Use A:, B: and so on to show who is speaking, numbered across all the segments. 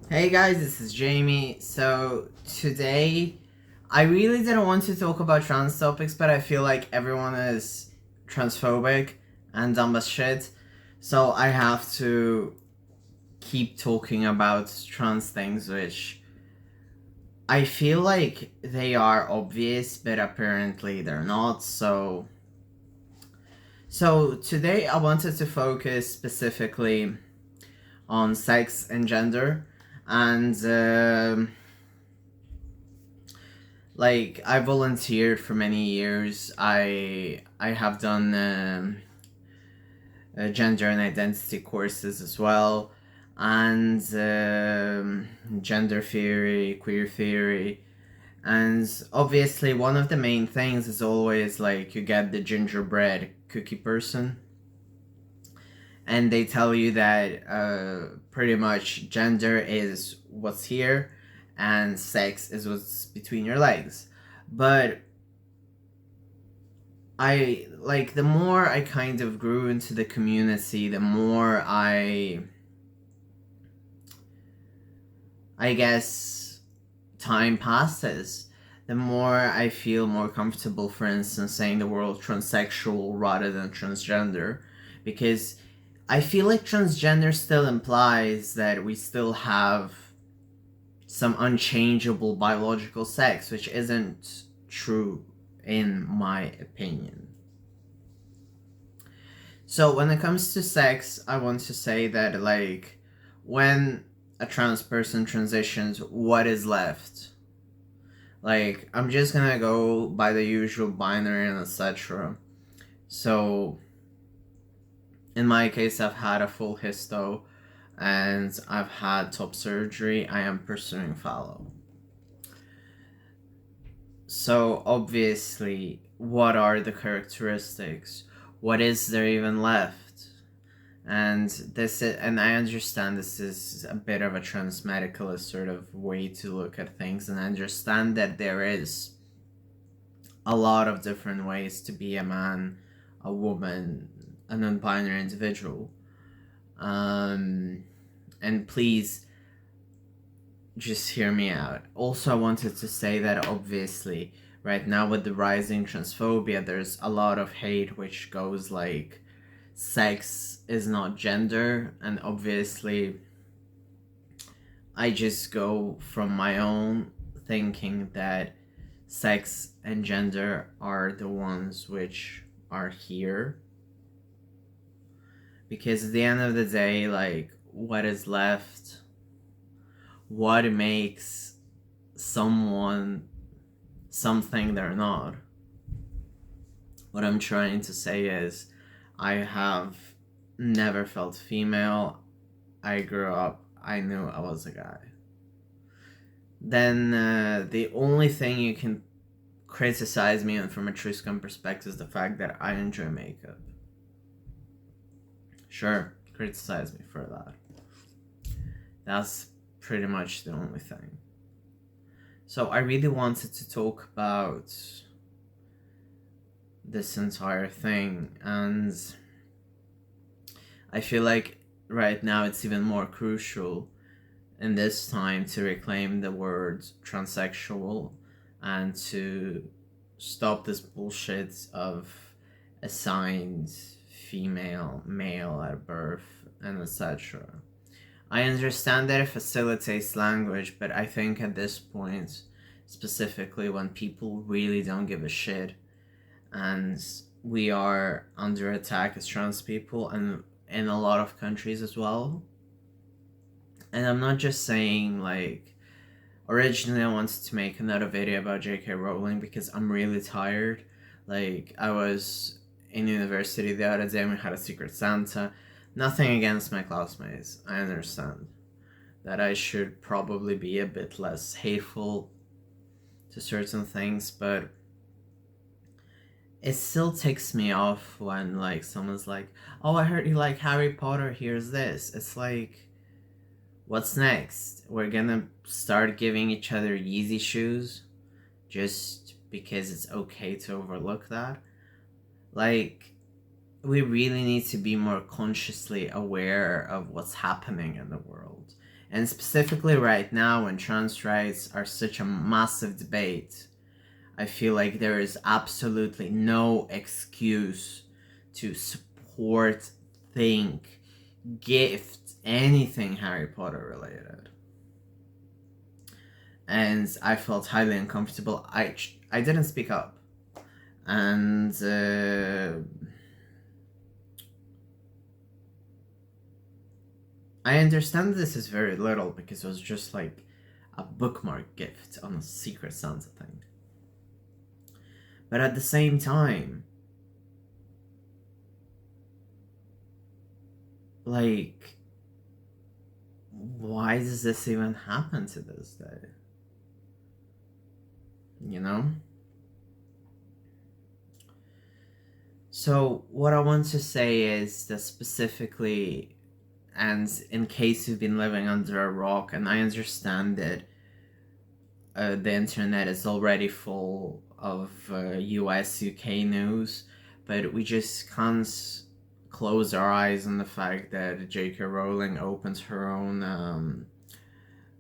A: Hey guys, this is Jamie. So today, I really didn't want to talk about trans topics, but I feel like everyone is transphobic and dumb as shit. So I have to keep talking about trans things, which I feel like they are obvious, but apparently they're not. So today I wanted to focus specifically on sex and gender, and like I volunteered for many years. I have done gender and identity courses as well, and gender theory, queer theory, and obviously one of the main things is always like you get the gingerbread cookie person, and they tell you that pretty much gender is what's here and sex is what's between your legs. But I like the more I kind of grew into the community, the more I guess time passes, the more I feel more comfortable, for instance, saying the word transsexual rather than transgender, because I feel like transgender still implies that we still have some unchangeable biological sex, which isn't true in my opinion. So when it comes to sex, I want to say that like when a trans person transitions, what is left? Like I'm just gonna go by the usual binary and etc. So in my case, I've had a full histo and I've had top surgery. I am pursuing fallow. So obviously, what are the characteristics? What is there even left? And I understand this is a bit of a transmedicalist sort of way to look at things, and I understand that there is a lot of different ways to be a man, a woman, a non-binary individual. Um, and please just hear me out. Also, I wanted to say that obviously, right now with the rising transphobia, there's a lot of hate which goes like, sex is not gender, and obviously, I just go from my own thinking that sex and gender are the ones which are here. Because at the end of the day, like, what is left, what makes someone something they're not. What I'm trying to say is, I have never felt female. I grew up, I knew I was a guy. Then the only thing you can criticize me on from a true scum perspective is the fact that I enjoy makeup. Sure, criticize me for that. That's pretty much the only thing. So I really wanted to talk about this entire thing, and I feel like right now it's even more crucial in this time to reclaim the word transsexual and to stop this bullshit of assigned female, male at birth, and etc. I understand that it facilitates language, but I think at this point, specifically when people really don't give a shit, and we are under attack as trans people, and in a lot of countries as well. And I'm not just saying like, originally I wanted to make another video about J.K. Rowling because I'm really tired. Like I was in university the other day and we had a Secret Santa. Nothing against my classmates. I understand that I should probably be a bit less hateful to certain things, but it still ticks me off when like someone's like, "Oh, I heard you like Harry Potter. Here's this." It's like, what's next? We're gonna start giving each other Yeezy shoes just because it's okay to overlook that? Like, we really need to be more consciously aware of what's happening in the world. And specifically right now, when trans rights are such a massive debate, I feel like there is absolutely no excuse to support, think, gift anything Harry Potter related. And I felt highly uncomfortable. I didn't speak up. And I understand this is very little because it was just like a bookmark gift on a Secret Santa thing. But at the same time, like, why does this even happen to this day? You know? So, what I want to say is that specifically, and in case you've been living under a rock, and I understand that the internet is already full of US, UK news, but we just can't close our eyes on the fact that J.K. Rowling opens her own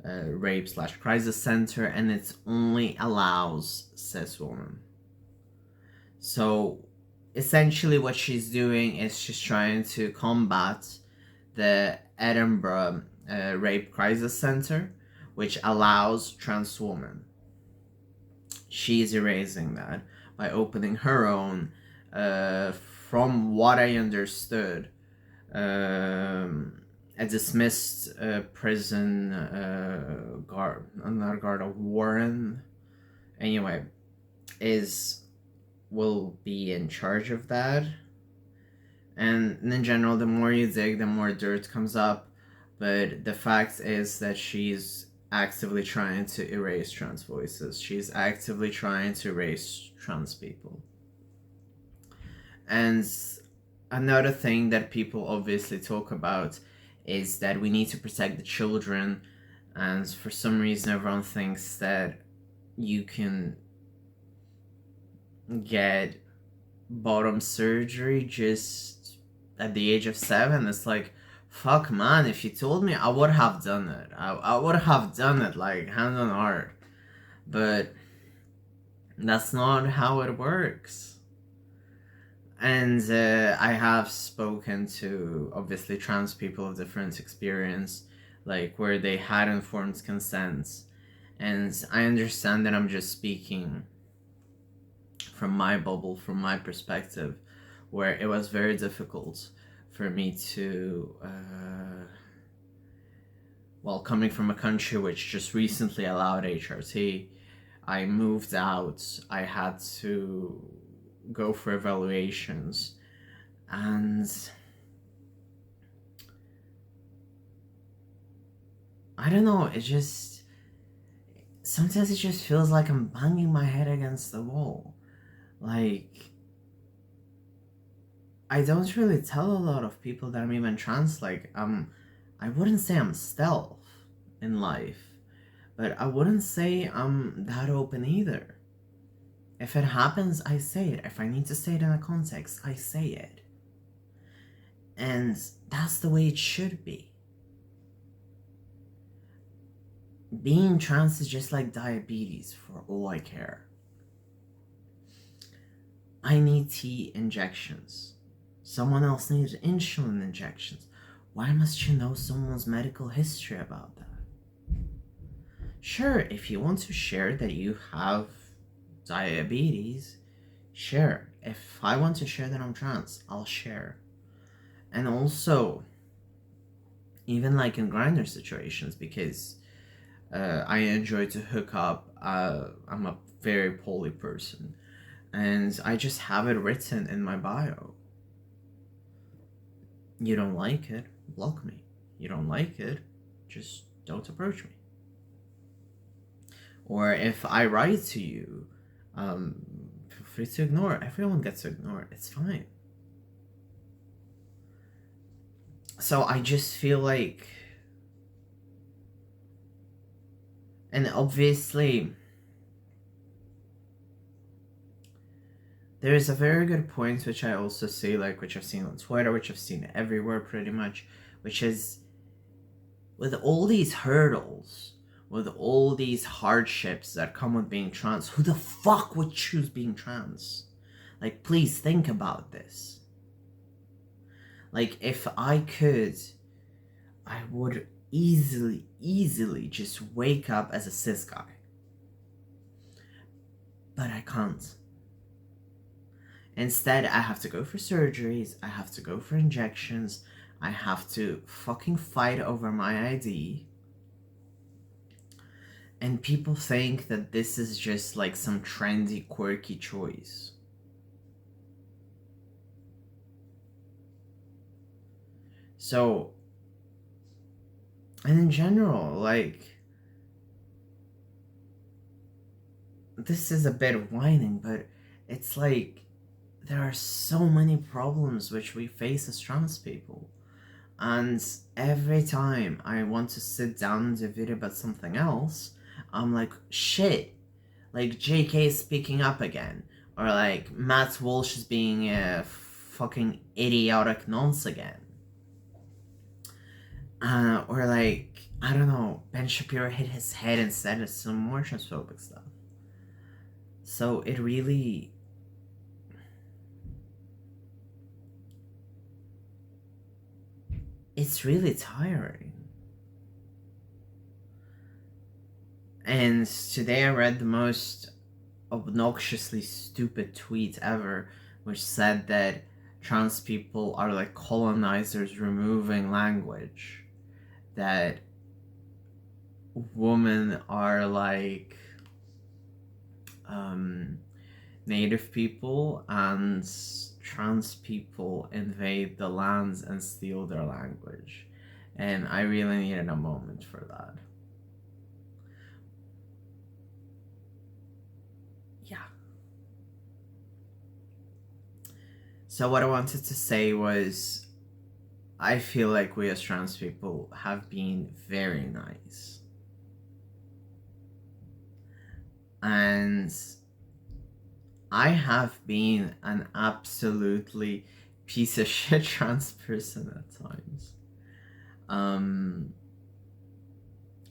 A: rape/crisis center, and it only allows cis women. So essentially what she's doing is she's trying to combat the Edinburgh Rape Crisis Center, which allows trans women. She's erasing that by opening her own, from what I understood, a dismissed prison guard, not guard, a warden, anyway, will be in charge of that. And in general, the more you dig, the more dirt comes up. But the fact is that she's actively trying to erase trans voices. She's actively trying to erase trans people. And another thing that people obviously talk about is that we need to protect the children. And for some reason, everyone thinks that you can get bottom surgery just at the age of 7. It's like, fuck, man, if you told me, I would have done it. I would have done it, like, hand on heart. But that's not how it works. And I have spoken to, obviously, trans people of different experience, like, where they had informed consent. And I understand that I'm just speaking from my bubble, from my perspective, where it was very difficult for me to, coming from a country which just recently allowed HRT, I moved out, I had to go for evaluations, and I don't know, sometimes it just feels like I'm banging my head against the wall. Like, I don't really tell a lot of people that I'm even trans. Like, I wouldn't say I'm stealth in life, but I wouldn't say I'm that open either. If it happens, I say it. If I need to say it in a context, I say it. And that's the way it should be. Being trans is just like diabetes, for all I care. I need T injections. Someone else needs insulin injections. Why must you know someone's medical history about that? Sure, if you want to share that you have diabetes, share. If I want to share that I'm trans, I'll share. And also, even like in Grindr situations, because I enjoy to hook up. I'm a very poly person, and I just have it written in my bio. You don't like it, block me. You don't like it, just don't approach me. Or if I write to you, feel free to ignore. Everyone gets to ignore. It's fine. So I just feel like, and obviously, there is a very good point which I also see, like, which I've seen on Twitter, which I've seen everywhere pretty much, which is, with all these hurdles, with all these hardships that come with being trans, who the fuck would choose being trans? Like, please think about this. Like, if I could, I would easily just wake up as a cis guy. But I can't. Instead, I have to go for surgeries, I have to go for injections, I have to fucking fight over my ID. And people think that this is just like some trendy, quirky choice. So, and in general, like, this is a bit of whining, but it's like, there are so many problems which we face as trans people. And every time I want to sit down and do a video about something else, I'm like, shit, like JK is speaking up again. Or like Matt Walsh is being a fucking idiotic nonce again. Or like, I don't know, Ben Shapiro hit his head and said some more transphobic stuff. So it really... it's really tiring. And today I read the most obnoxiously stupid tweet ever, which said that trans people are like colonizers removing language. That women are like native people and trans people invade the lands and steal their language. And I really needed a moment for that. Yeah. So what I wanted to say was, I feel like we as trans people have been very nice. And I have been an absolutely piece of shit trans person at times. And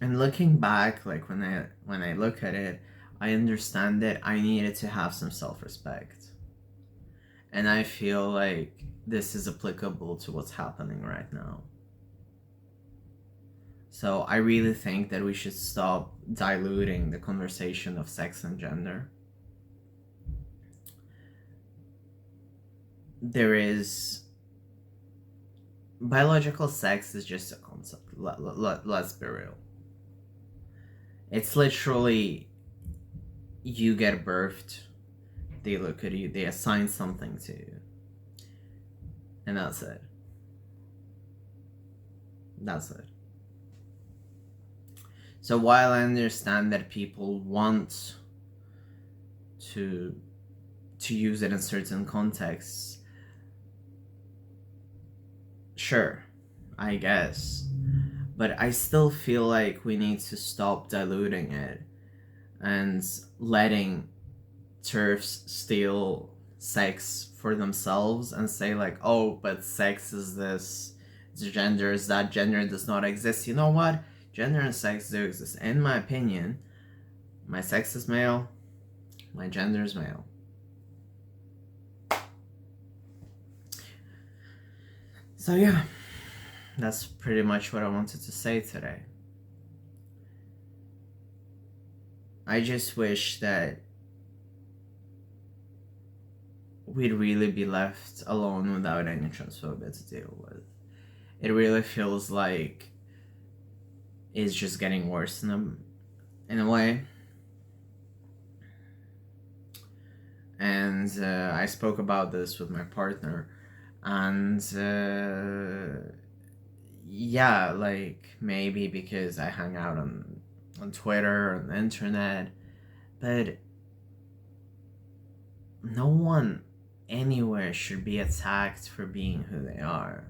A: looking back, like when I look at it, I understand that I needed to have some self-respect. And I feel like this is applicable to what's happening right now. So I really think that we should stop diluting the conversation of sex and gender. There is... biological sex is just a concept. Let's be real. It's literally, you get birthed, they look at you, they assign something to you, and that's it. That's it. So while I understand that people want to use it in certain contexts, sure, I guess. But I still feel like we need to stop diluting it and letting TERFs steal sex for themselves and say like, oh, but sex is this, gender is that, gender does not exist. You know what? Gender and sex do exist. In my opinion, my sex is male, my gender is male. So yeah, that's pretty much what I wanted to say today. I just wish that we'd really be left alone without any transphobia to deal with. It really feels like it's just getting worse in a way. And I spoke about this with my partner, and yeah, like maybe because I hang out on Twitter, on the internet, but no one anywhere should be attacked for being who they are.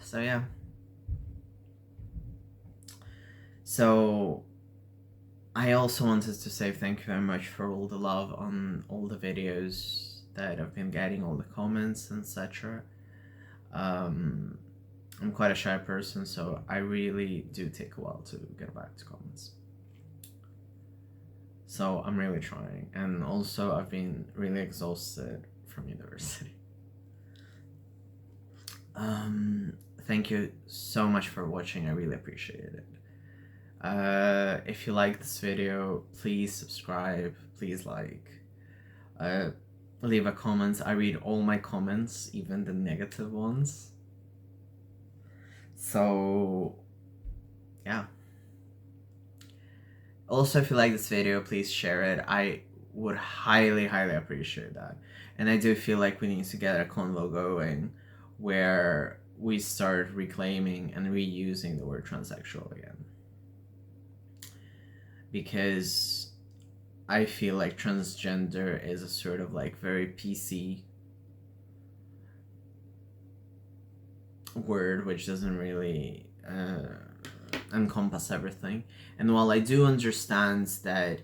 A: So yeah. So I also wanted to say thank you very much for all the love on all the videos that I've been getting all the comments, etc. I'm quite a shy person, so I really do take a while to get back to comments. So I'm really trying, and also I've been really exhausted from university. Thank you so much for watching, I really appreciate it. If you like this video, please subscribe, please like, leave a comment. I read all my comments, even the negative ones. So, yeah. Also, if you like this video, please share it. I would highly, highly appreciate that. And I do feel like we need to get a convo going where we start reclaiming and reusing the word transsexual again. Because I feel like transgender is a sort of like very PC word which doesn't really encompass everything. And while I do understand that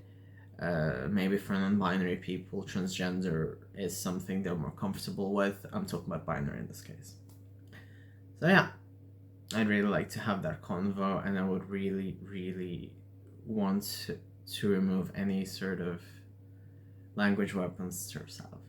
A: maybe for non-binary people transgender is something they're more comfortable with, I'm talking about binary in this case. So yeah, I'd really like to have that convo, and I would really, really want to remove any sort of language weapons to yourself.